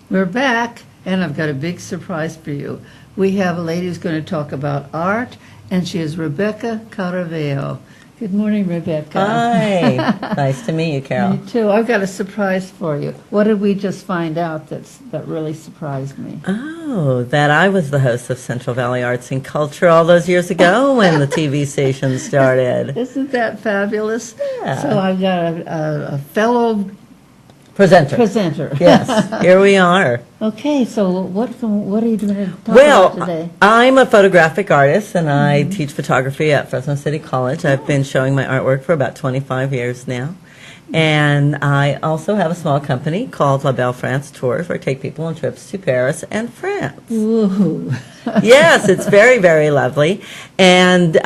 We're back, and I've got a big surprise for you. We have a lady who's going to talk about art, and she is Rebecca Caraveo. Good morning, Rebecca. Hi. Nice to meet you, Carol. Me too. I've got a surprise for you. What did we just find out that really surprised me? Oh, that I was the host of Central Valley Arts and Culture all those years ago when the TV station started. Isn't that fabulous? Yeah. So I've got a fellow Presenter. Yes, here we are. Okay, so what are you going to talk Well, about today? I'm a photographic artist, and I teach photography at Fresno City College. I've been showing my artwork for about 25 years now. And I also have a small company called La Belle France Tours, where I take people on trips to Paris and France. Ooh. Yes, it's very, very lovely. And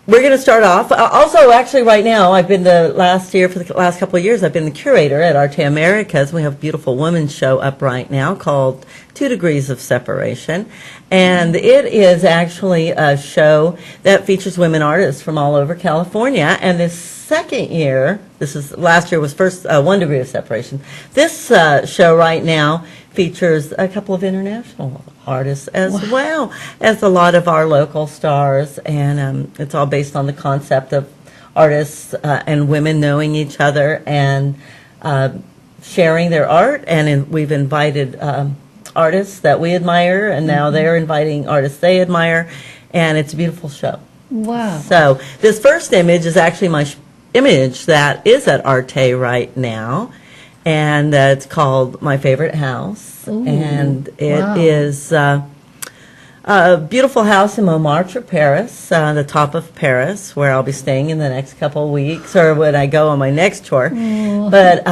we're going to start off. Also, actually, right now, I've been for the last couple of years, I've been the curator at Arte Americas. We have a beautiful women's show up right now called 2 Degrees of Separation. And it is actually a show that features women artists from all over California. And this second year, last year was first 1 Degree of Separation. This show right now features a couple of international artists as well as a lot of our local stars, and it's all based on the concept of artists and women knowing each other and sharing their art. And we've invited artists that we admire, and now they're inviting artists they admire, and it's a beautiful show. Wow. So this first image is actually my image that is at Arte right now. And it's called My Favorite House. Ooh, and it is a beautiful house in Montmartre, Paris, the top of Paris, where I'll be staying in the next couple of weeks, or when I go on my next tour. Ooh. But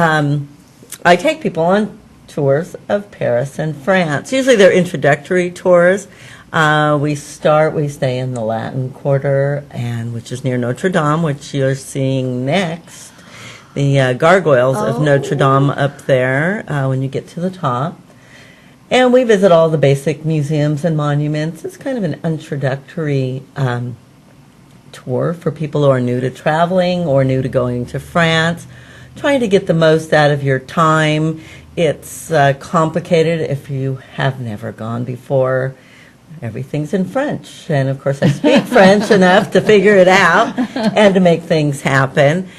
I take people on tours of Paris and France. Usually they're introductory tours. We stay in the Latin Quarter, which is near Notre Dame, which you're seeing next. The gargoyles of Notre Dame up there when you get to the top. And we visit all the basic museums and monuments. It's kind of an introductory tour for people who are new to traveling or new to going to France, trying to get the most out of your time. It's complicated if you have never gone before. Everything's in French. And, of course, I speak French enough to figure it out and to make things happen.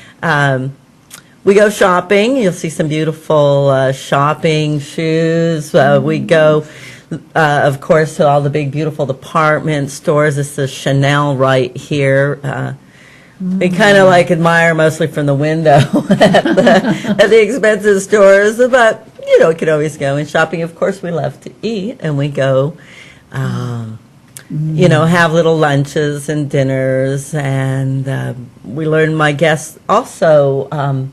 We go shopping. You'll see some beautiful shopping shoes. We go, of course, to all the big, beautiful department stores. It's the Chanel right here. We kind of admire mostly from the window at the expensive stores. But, you can always go. And shopping, of course, we love to eat. And we go, have little lunches and dinners. And we learn my guests also...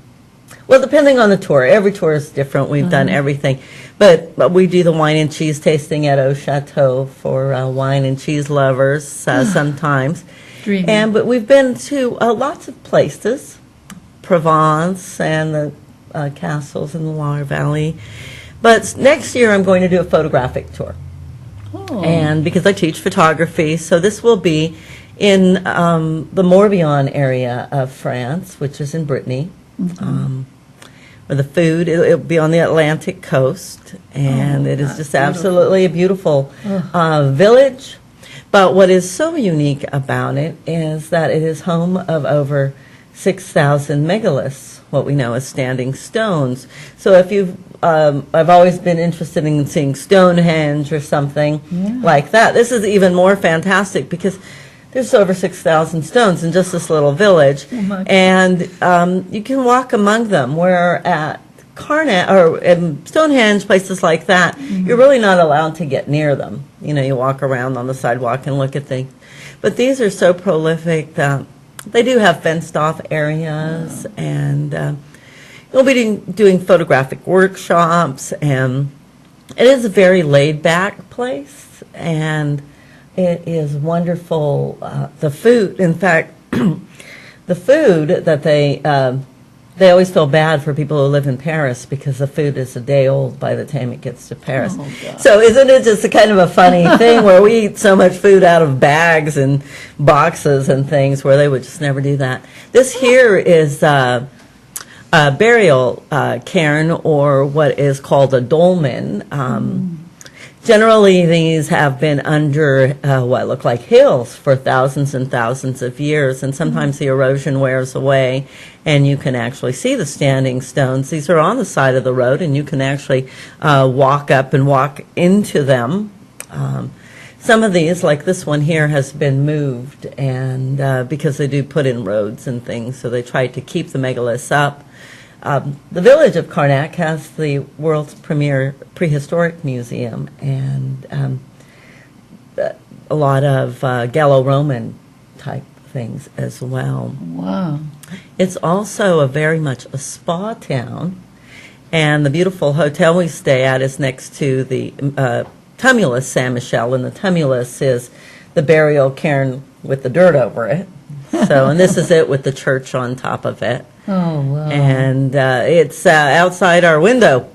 well, depending on the tour. Every tour is different. We've done everything. But we do the wine and cheese tasting at Au Chateau for wine and cheese lovers sometimes. Dreamy. But we've been to lots of places, Provence and the castles in the Loire Valley. But next year I'm going to do a photographic tour. Oh. And because I teach photography, so this will be in the Morbihan area of France, which is in Brittany. Where the food, it'll be on the Atlantic coast, and it is just absolutely a beautiful village. But what is so unique about it is that it is home of over 6,000 megaliths, what we know as standing stones. So if I've always been interested in seeing Stonehenge or something like that. This is even more fantastic because there's over 6,000 stones in just this little village, and you can walk among them. Where at Stonehenge, places like that, you're really not allowed to get near them. You walk around on the sidewalk and look at things. But these are so prolific that they do have fenced-off areas, and you'll be doing photographic workshops, and it is a very laid-back place, and it is wonderful. The food, in fact, the food that they always feel bad for people who live in Paris because the food is a day old by the time it gets to Paris. Oh, so isn't it just a kind of a funny thing where we eat so much food out of bags and boxes and things where they would just never do that? This here is burial cairn, or what is called a dolmen. Generally, these have been under what look like hills for thousands and thousands of years, and sometimes the erosion wears away, and you can actually see the standing stones. These are on the side of the road, and you can actually walk up and walk into them. Some of these, like this one here, has been moved, and because they do put in roads and things, so they try to keep the megaliths up. The village of Karnak has the world's premier prehistoric museum, and a lot of Gallo-Roman type things as well. Wow. It's also very much a spa town, and the beautiful hotel we stay at is next to the tumulus Saint-Michel, and the tumulus is the burial cairn with the dirt over it. So, and this is it with the church on top of it. Oh, wow. And it's outside our window.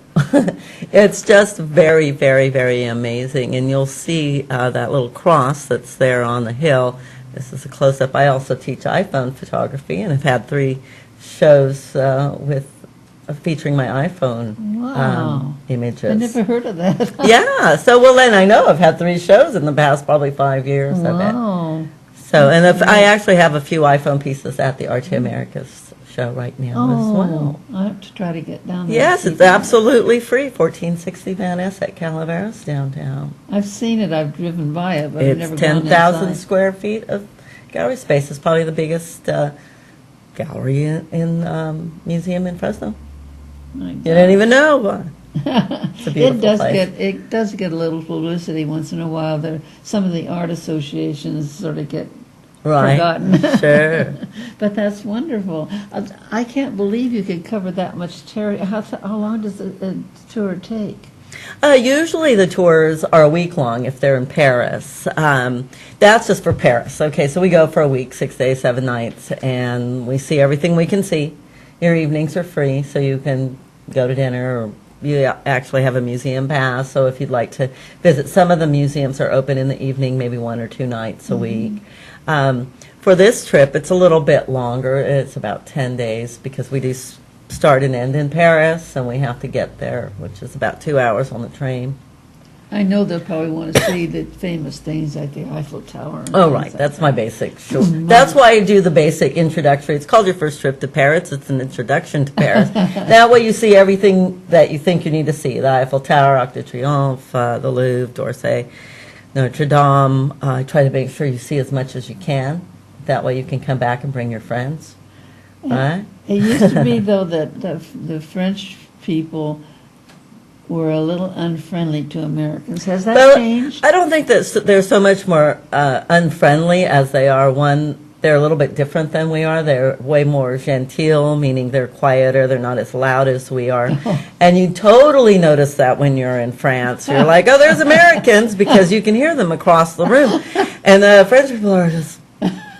It's just very, very, very amazing. And you'll see that little cross that's there on the hill. This is a close-up. I also teach iPhone photography, and I've had 3 shows featuring my iPhone Wow. images. I never heard of that. Yeah. So, well, then I know I've had 3 shows in the past probably 5 years. I bet. Wow. So, and I actually have a few iPhone pieces at the Arte Americas show right now as well. I have to try to get down there. Yes, and it's see that. absolutely free. 1460 Van Ness at Calaveras downtown. I've seen it. I've driven by it, but I've never It's gone 10,000 inside. square feet of gallery space. It's probably the biggest gallery in museum in Fresno. My You God. didn't even know. It's a beautiful place. It does get a little publicity once in a while. There, some of the art associations sort of get Right. forgotten. Sure. But that's wonderful. I can't believe you could cover that much territory. How long does a tour take? Usually the tours are a week long if they're in Paris. That's just for Paris. Okay, so we go for a week, 6 days, 7 nights, and we see everything we can see. Your evenings are free, so you can go to dinner, or you actually have a museum pass. So if you'd like to visit, some of the museums are open in the evening, maybe 1 or 2 nights a week. For this trip, it's a little bit longer. It's about 10 days because we do start and end in Paris, and we have to get there, which is about 2 hours on the train. I know they'll probably want to see the famous things like the Eiffel Tower. And Oh, things right. like That's that. my basic. Sure. That's why I do the basic introductory. It's called Your First Trip to Paris. It's an introduction to Paris. That way you see everything that you think you need to see. The Eiffel Tower, Arc de Triomphe, the Louvre, d'Orsay, Notre Dame. I try to make sure you see as much as you can. That way you can come back and bring your friends. Right? It used to be, though, that the French people were a little unfriendly to Americans. Has that Well, changed? I don't think that they're so much more unfriendly as they are. One, they're a little bit different than we are. They're way more genteel, meaning they're quieter. They're not as loud as we are. And you totally notice that when you're in France. You're like, oh, there's Americans, because you can hear them across the room. And the French people are just,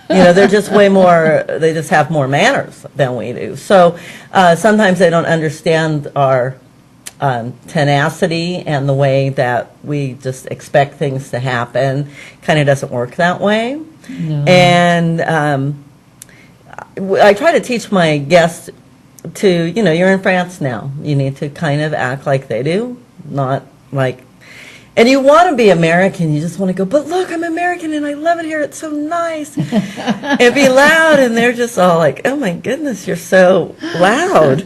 they're just way more, they just have more manners than we do. So sometimes they don't understand our tenacity and the way that we just expect things to happen. Kind of doesn't work that way. No. And I try to teach my guests to, you're in France now. You need to kind of act like they do, not like, and you want to be American. You just want to go, but look, I'm American and I love it here. It's so nice. And be loud. And they're just all like, oh my goodness, you're so loud.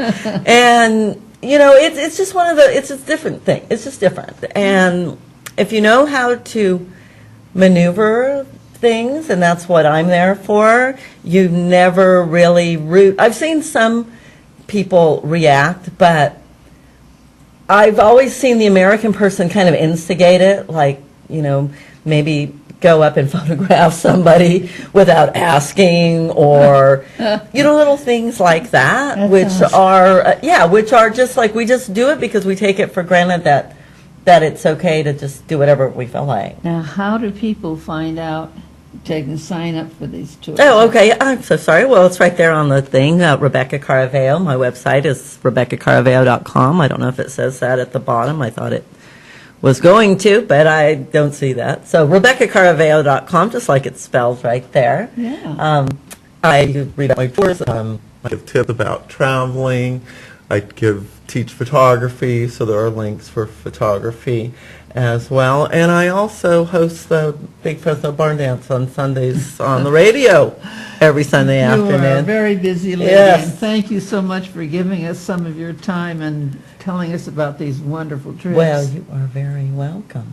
And it's just it's a different thing. It's just different. And if you know how to maneuver things, and that's what I'm there for, you never really root. I've seen some people react, but I've always seen the American person kind of instigate it, like, maybe go up and photograph somebody without asking, or little things like that, That's which awesome. which are just like, we just do it because we take it for granted that it's okay to just do whatever we feel like. Now, how do people find out they can sign up for these tours? Oh, okay. I'm so sorry. Well, it's right there on the thing, Rebecca Caraveo. My website is RebeccaCaraveo.com. I don't know if it says that at the bottom. I thought it was going to, but I don't see that. So RebeccaCaraveo.com, just like it's spelled right there. Yeah. I read my tours. I give tips about traveling. I teach photography, so there are links for photography as well. And I also host the Big Fresno Barn Dance on Sundays on the radio every Sunday You are a afternoon. very busy lady, Yes. and thank you so much for giving us some of your time and telling us about these wonderful trips. Well, you are very welcome.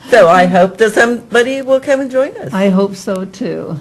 So I hope that somebody will come and join us. I hope so, too.